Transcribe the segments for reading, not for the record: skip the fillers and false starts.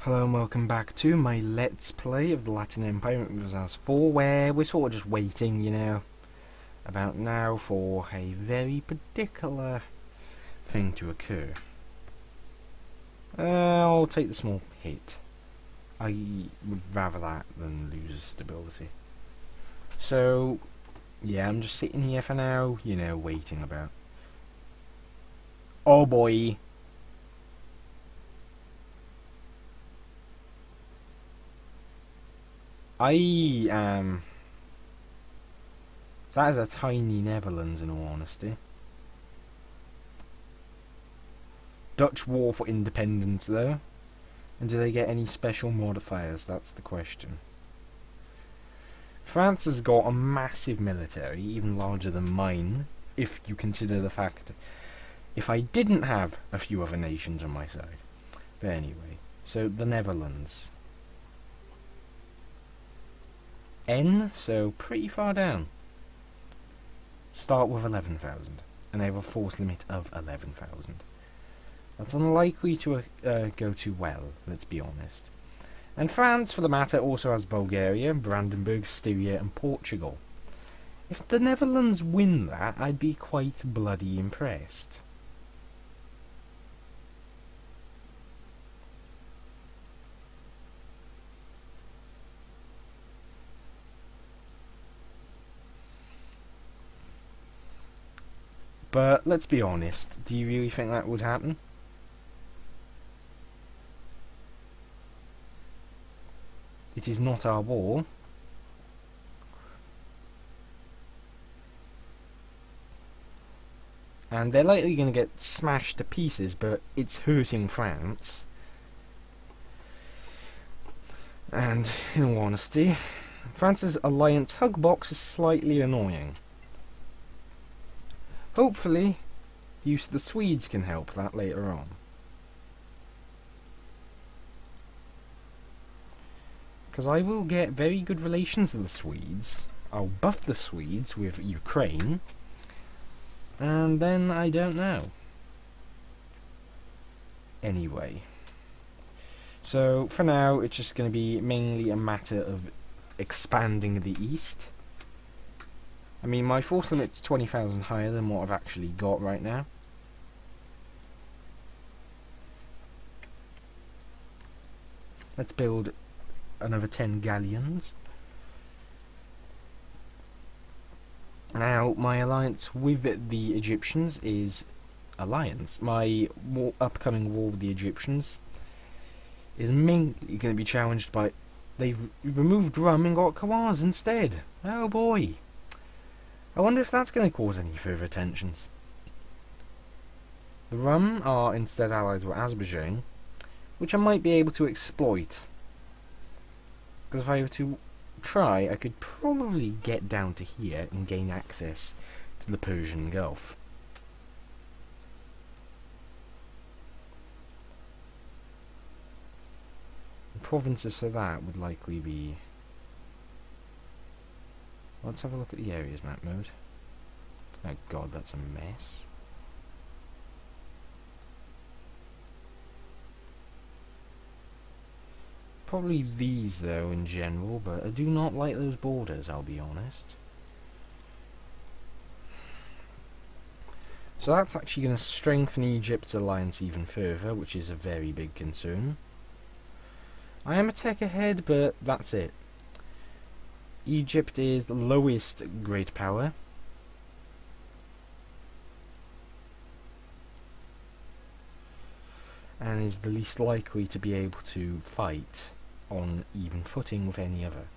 Hello and welcome back to my Let's Play of the Latin Empire as 4, where we're sort of just waiting, about now for a very particular thing to occur. I'll take the small hit. I would rather that than lose stability. So, yeah, I'm just sitting here for now, waiting about. Oh boy! I am... That is a tiny Netherlands, in all honesty. Dutch war for independence, though. And do they get any special modifiers? That's the question. France has got a massive military, even larger than mine, if you consider the fact if I didn't have a few other nations on my side. But anyway, so the Netherlands. N, so pretty far down. Start with 11,000, and they have a force limit of 11,000. That's unlikely to go too well, let's be honest. And France, for the matter, also has Bulgaria, Brandenburg, Styria, and Portugal. If the Netherlands win that, I'd be quite bloody impressed. But let's be honest, do you really think that would happen? It is not our war. And they're likely going to get smashed to pieces, but it's hurting France. And, in all honesty, France's alliance hug box is slightly annoying. Hopefully, the use of the Swedes can help that later on. Because I will get very good relations with the Swedes. I'll buff the Swedes with Ukraine. And then I don't know. Anyway. So, for now, it's just going to be mainly a matter of expanding the east. I mean, my force limit's 20,000 higher than what I've actually got right now. Let's build another 10 galleons. Now, my alliance with the Egyptians is alliance. My upcoming war with the Egyptians is mainly going to be challenged by... They've removed rum and got Kawars instead. Oh boy. I wonder if that's going to cause any further tensions. The Rum are instead allied with Azerbaijan, which I might be able to exploit. Because if I were to try, I could probably get down to here and gain access to the Persian Gulf. The provinces for that would likely be... Let's have a look at the areas map mode. Oh god, that's a mess. Probably these though in general, but I do not like those borders, I'll be honest. So that's actually going to strengthen Egypt's alliance even further, which is a very big concern. I am a tech ahead, but that's it. Egypt is the lowest great power. And is the least likely to be able to fight on even footing with any other.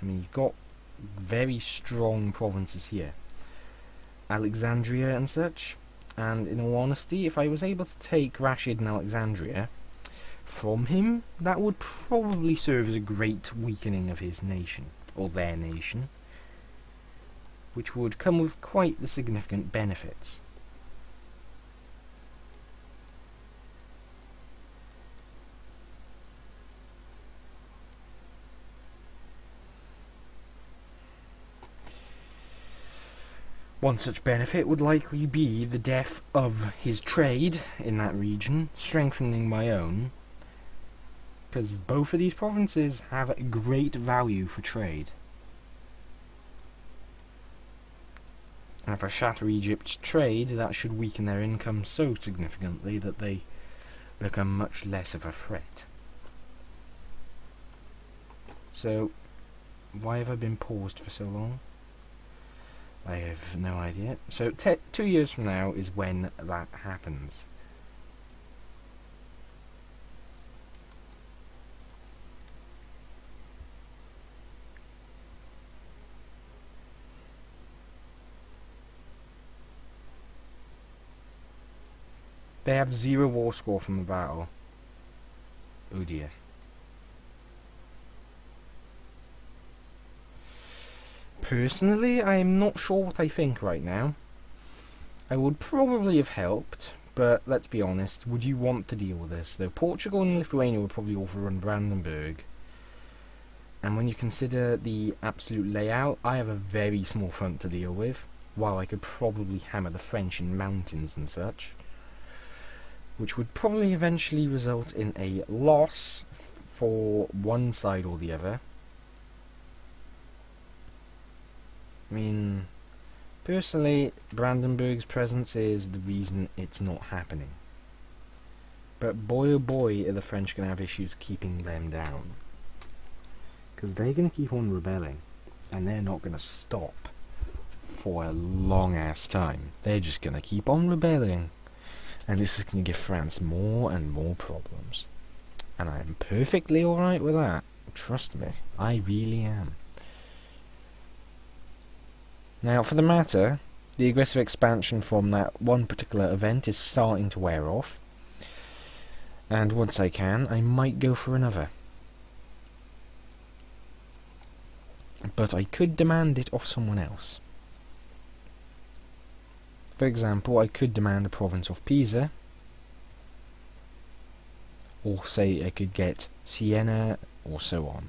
I mean, you've got very strong provinces here. Alexandria and such. And in all honesty, if I was able to take Rashid and Alexandria from him, that would probably serve as a great weakening of his nation, or their nation, which would come with quite the significant benefits. One such benefit would likely be the death of his trade in that region, strengthening my own, because both of these provinces have a great value for trade. And if I shatter Egypt's trade, that should weaken their income so significantly that they become much less of a threat. So, why have I been paused for so long? I have no idea. So 2 years from now is when that happens. They have 0 war score from the battle. Oh dear. Personally, I am not sure what I think right now. I would probably have helped, but let's be honest, would you want to deal with this? Though Portugal and Lithuania would probably overrun Brandenburg. And when you consider the absolute layout, I have a very small front to deal with, while I could probably hammer the French in mountains and such, which would probably eventually result in a loss for one side or the other. I mean, personally, Brandenburg's presence is the reason it's not happening. But boy oh boy are the French going to have issues keeping them down. Because they're going to keep on rebelling, and they're not going to stop for a long ass time. They're just going to keep on rebelling. And this is going to give France more and more problems. And I'm perfectly alright with that. Trust me, I really am. Now, for the matter, the aggressive expansion from that one particular event is starting to wear off. And once I can, I might go for another. But I could demand it off someone else. For example, I could demand a province of Pisa. Or say I could get Siena, or so on.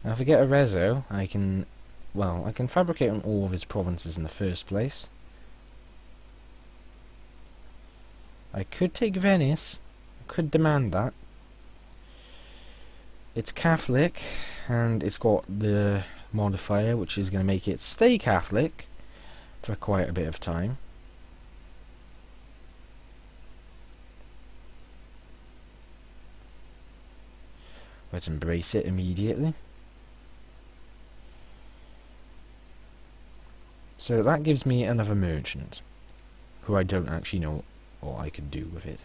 Now if I get Arezzo, I can fabricate on all of his provinces in the first place. I could take Venice, could demand that. It's Catholic, and it's got the modifier which is going to make it stay Catholic for quite a bit of time. Let's embrace it immediately. So that gives me another merchant, who I don't actually know what I could do with it.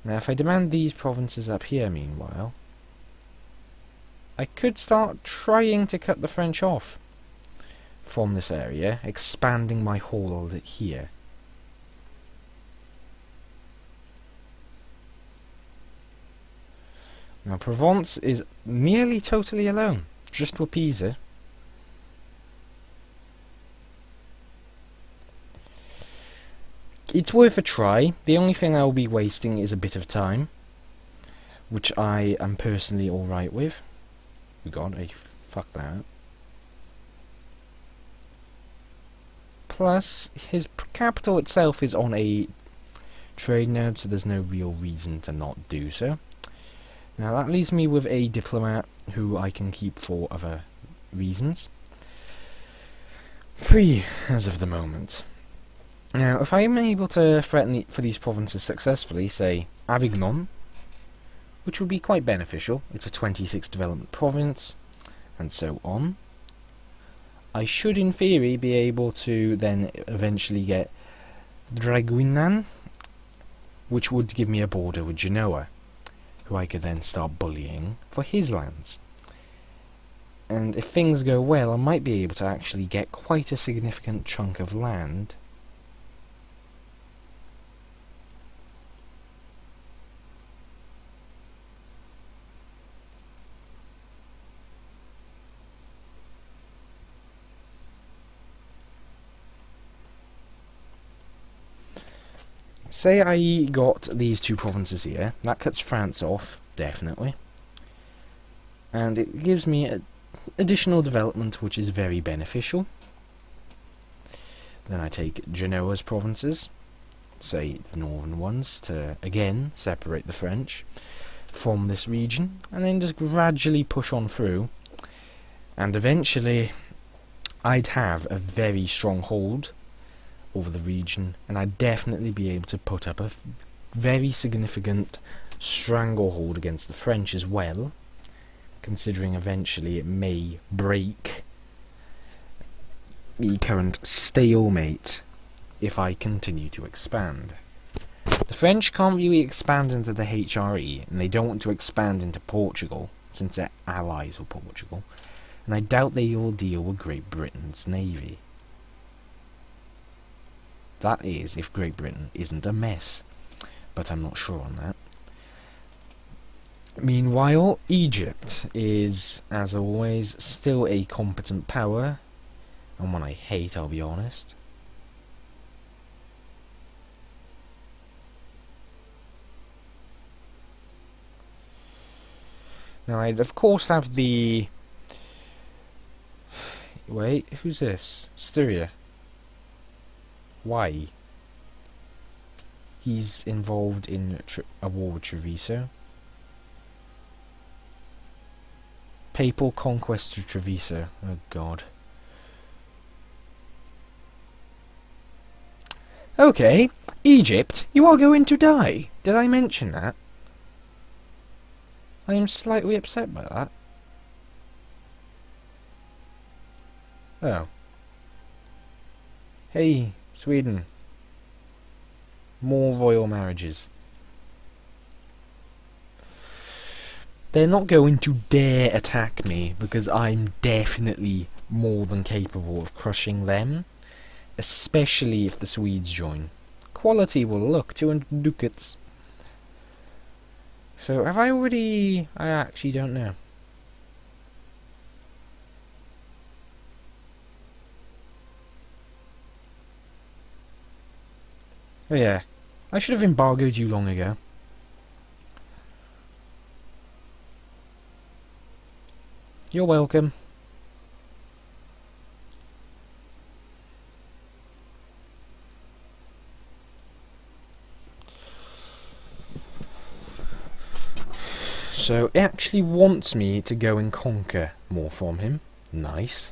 Now if I demand these provinces up here meanwhile, I could start trying to cut the French off from this area, expanding my hold here. Now Provence is nearly totally alone, just with Pisa. It's worth a try. The only thing I will be wasting is a bit of time, which I am personally alright with. Oh god, I fucked that up. Plus, his capital itself is on a trade node, so there's no real reason to not do so. Now that leaves me with a diplomat who I can keep for other reasons. 3 as of the moment. Now if I am able to threaten for these provinces successfully, say Avignon, which would be quite beneficial, it's a 26 development province, and so on, I should in theory be able to then eventually get Draguignan, which would give me a border with Genoa, who I could then start bullying for his lands. And if things go well, I might be able to actually get quite a significant chunk of land . Say I got these 2 provinces here, that cuts France off, definitely. And it gives me additional development which is very beneficial. Then I take Genoa's provinces, say the northern ones, to again separate the French. from this region, and then just gradually push on through, and eventually I'd have a very strong hold over the region, and I'd definitely be able to put up a very significant stranglehold against the French as well, considering eventually it may break the current stalemate if I continue to expand. The French can't really expand into the HRE, and they don't want to expand into Portugal, since they're allies of Portugal, and I doubt they will deal with Great Britain's navy. That is, if Great Britain isn't a mess, but I'm not sure on that. Meanwhile, Egypt is, as always, still a competent power, and one I hate, I'll be honest. Now, I'd of course have the... Wait, who's this? Styria. Why? He's involved in a war with Treviso. Papal conquest of Treviso. Oh god. Okay, Egypt, you are going to die. Did I mention that? I am slightly upset by that. Oh. Hey, Sweden. More royal marriages. They're not going to dare attack me, because I'm definitely more than capable of crushing them, especially if the Swedes join. Quality will look, 200 ducats. So, have I already... I actually don't know. Oh yeah, I should have embargoed you long ago. You're welcome. So, it actually wants me to go and conquer more from him. Nice.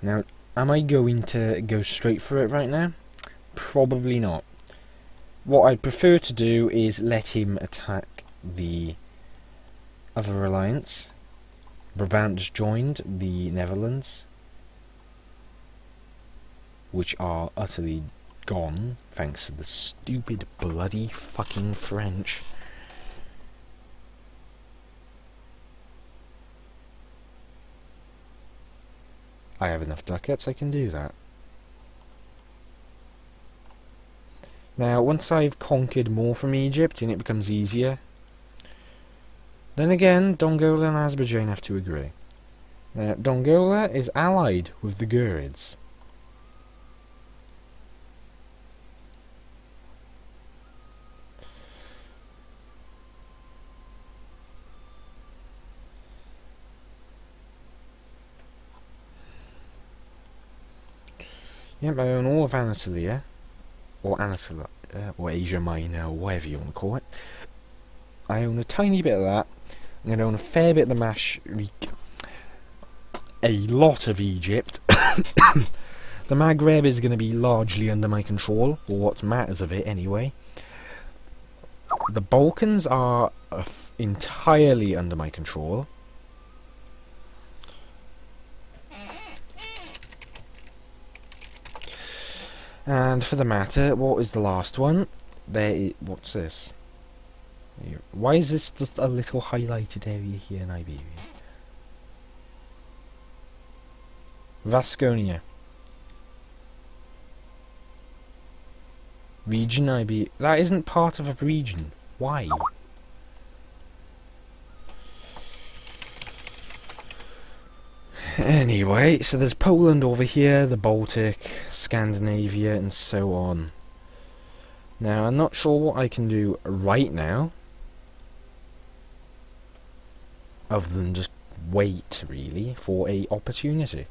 Now, am I going to go straight for it right now? Probably not. What I'd prefer to do is let him attack the other alliance. Brabant just joined the Netherlands, which are utterly gone thanks to the stupid bloody fucking French. I have enough ducats, I can do that. Now, once I've conquered more from Egypt and it becomes easier, then again, Dongola and Azerbaijan have to agree. Now, Dongola is allied with the Gurids. Yep, I own all of Anatolia, or Anatolia, or Asia Minor, or whatever you want to call it. I own a tiny bit of that. I'm going to own a fair bit of the Mashriq, a lot of Egypt. The Maghreb is going to be largely under my control, or what matters of it anyway. The Balkans are entirely under my control. And for the matter, what is the last one? What's this? Why is this just a little highlighted area here in Iberia? Vasconia. Region Iberia. That isn't part of a region. Why? Anyway, so there's Poland over here, the Baltic, Scandinavia, and so on. Now, I'm not sure what I can do right now, other than just wait, really, for a opportunity.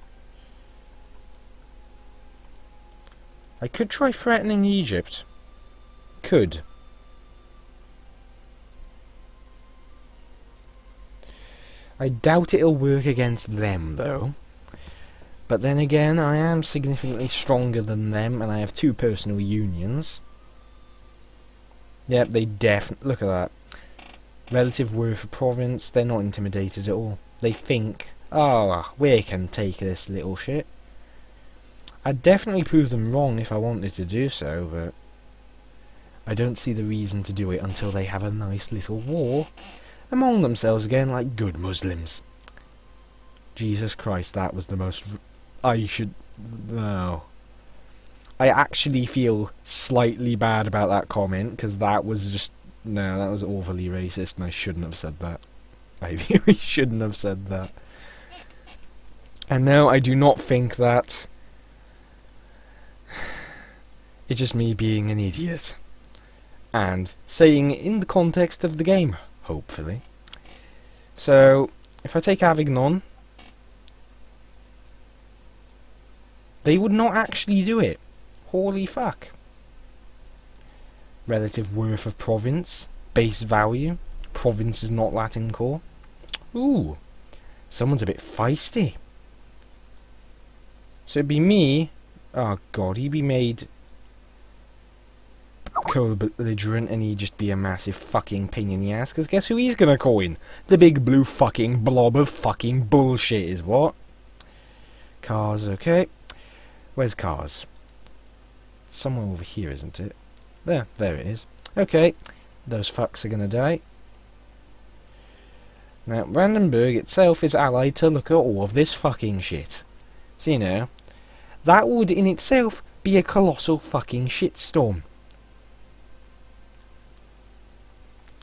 I could try threatening Egypt. Could. I doubt it'll work against them, though. But then again, I am significantly stronger than them, and I have 2 personal unions. Yep, they definitely... Look at that. Relative worth of province, they're not intimidated at all. They think, oh, we can take this little shit. I'd definitely prove them wrong if I wanted to do so, but I don't see the reason to do it until they have a nice little war among themselves again, like good Muslims. Jesus Christ, that was the most... No. I actually feel slightly bad about that comment, because that was just... No, that was overly racist, and I shouldn't have said that. I really shouldn't have said that. And no, I do not think that... It's just me being an idiot. And saying it in the context of the game, hopefully. So, if I take Avignon, they would not actually do it. Holy fuck. Relative worth of province, base value, province is not Latin core. Ooh, someone's a bit feisty. So it'd be me. Oh god, he'd be made co-belligerent and he'd just be a massive fucking pain in the ass, because guess who he's gonna coin? The big blue fucking blob of fucking bullshit is what? Cars, okay. Where's cars? It's somewhere over here, isn't it? There it is. Okay, those fucks are gonna die. Now, Brandenburg itself is allied to look at all of this fucking shit. So, you know, that would in itself be a colossal fucking shitstorm.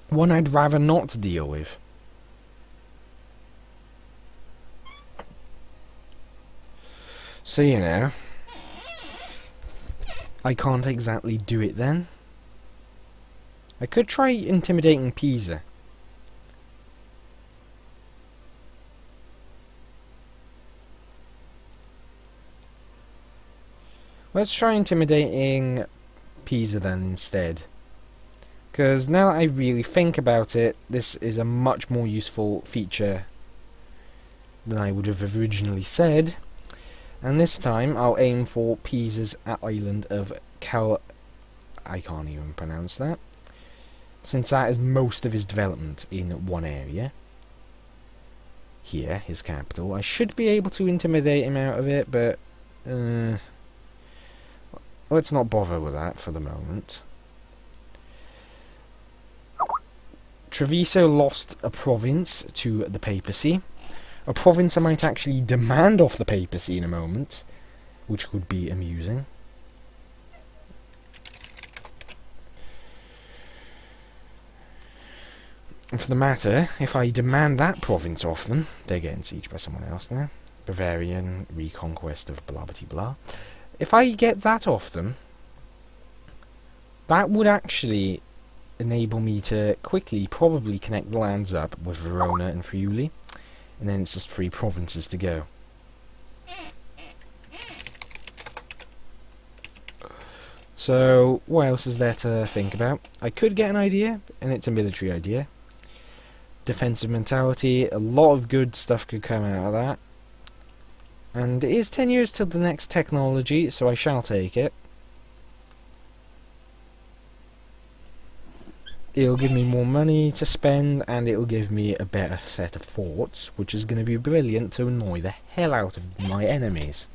One I'd rather not deal with. So, you know, I can't exactly do it then. I could try intimidating Pisa. Let's try intimidating Pisa then instead. Because now that I really think about it, this is a much more useful feature than I would have originally said. And this time I'll aim for Pisa's island of I can't even pronounce that. Since that is most of his development in one area. Here, his capital. I should be able to intimidate him out of it, but let's not bother with that for the moment. Treviso lost a province to the papacy. A province I might actually demand off the papacy in a moment, which would be amusing. And for the matter, if I demand that province off them, they're getting sieged by someone else now. Bavarian, reconquest of blah blah blah. If I get that off them, that would actually enable me to quickly probably connect the lands up with Verona and Friuli. And then it's just 3 provinces to go. So, what else is there to think about? I could get an idea, and it's a military idea. Defensive mentality, a lot of good stuff could come out of that. And it is 10 years till the next technology, so I shall take it. It'll give me more money to spend, and it'll give me a better set of forts, which is going to be brilliant to annoy the hell out of my enemies.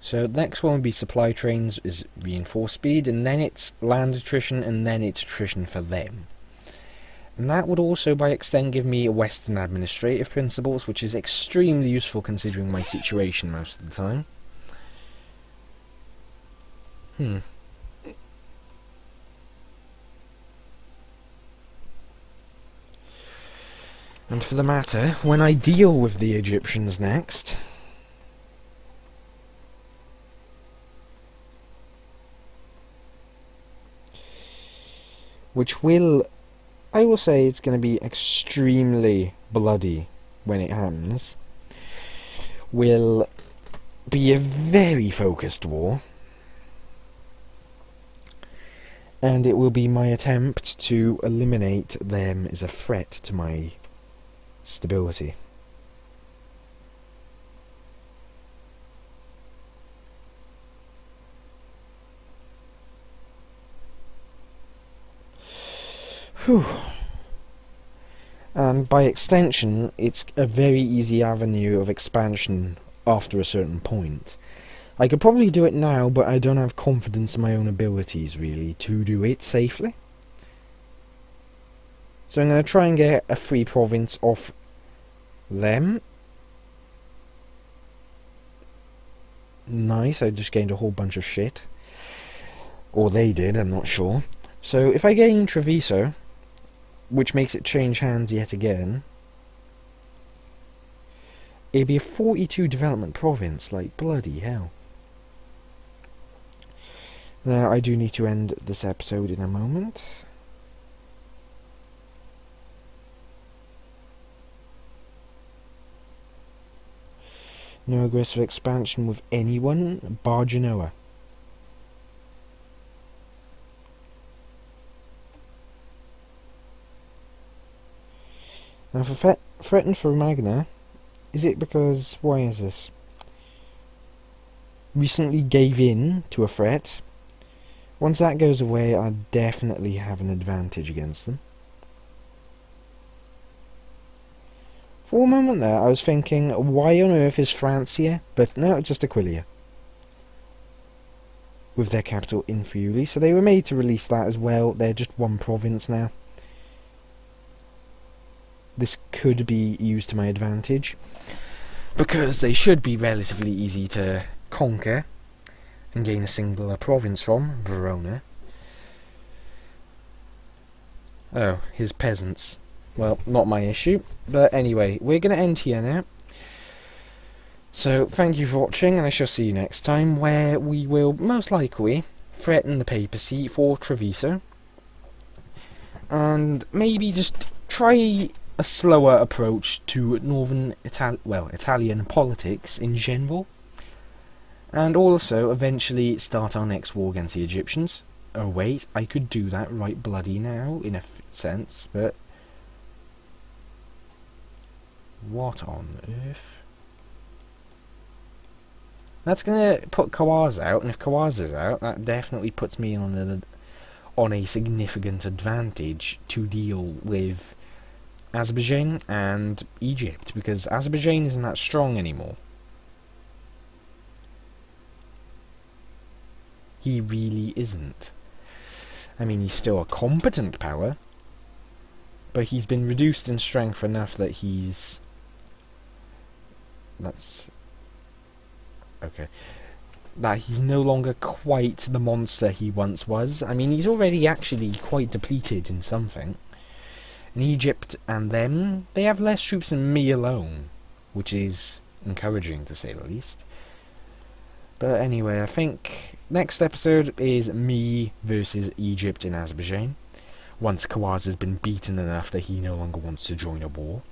So the next one would be supply trains, is reinforced speed, and then it's land attrition, and then it's attrition for them. And that would also, by extent, give me Western administrative principles, which is extremely useful considering my situation most of the time. And for the matter, when I deal with the Egyptians next, which will, I will say it's going to be extremely bloody when it happens, will be a very focused war. and it will be my attempt to eliminate them as a threat to my stability. Whew. And by extension, it's a very easy avenue of expansion after a certain point. I could probably do it now, but I don't have confidence in my own abilities, really, to do it safely. So I'm going to try and get a free province off them. Nice, I just gained a whole bunch of shit. Or they did, I'm not sure. So if I gain Treviso, which makes it change hands yet again, it'd be a 42 development province, like bloody hell. Now, I do need to end this episode in a moment. No aggressive expansion with anyone, bar Genoa. Now, for threatened for Magna, is it because, why is this? Recently gave in to a threat. Once that goes away, I definitely have an advantage against them. For a moment there, I was thinking, why on earth is France here? But no, it's just Aquileia. With their capital in Friuli, so they were made to release that as well. They're just one province now. This could be used to my advantage, because they should be relatively easy to conquer and gain a singular province from, Verona. Oh, his peasants. Well, not my issue. But anyway, we're going to end here now. So, thank you for watching, and I shall see you next time, where we will most likely threaten the papacy for Treviso. And maybe just try a slower approach to northern Italian politics in general. And also, eventually, start our next war against the Egyptians. Oh wait, I could do that right bloody now, in a sense, but... what on earth? That's gonna put Kawaz out, and if Kawaz is out, that definitely puts me on a significant advantage to deal with Azerbaijan and Egypt, because Azerbaijan isn't that strong anymore. He really isn't. I mean, he's still a competent power, but he's been reduced in strength enough that he's... that he's no longer quite the monster he once was. I mean, he's already actually quite depleted in something. In Egypt and them, they have less troops than me alone, which is encouraging to say the least. But anyway, I think next episode is me versus Egypt and Azerbaijan, once Kawaz has been beaten enough that he no longer wants to join a war.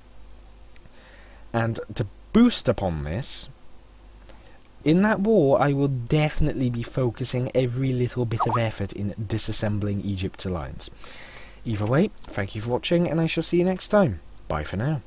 And to boost upon this, in that war I will definitely be focusing every little bit of effort in disassembling Egypt's alliance. Either way, thank you for watching, and I shall see you next time. Bye for now.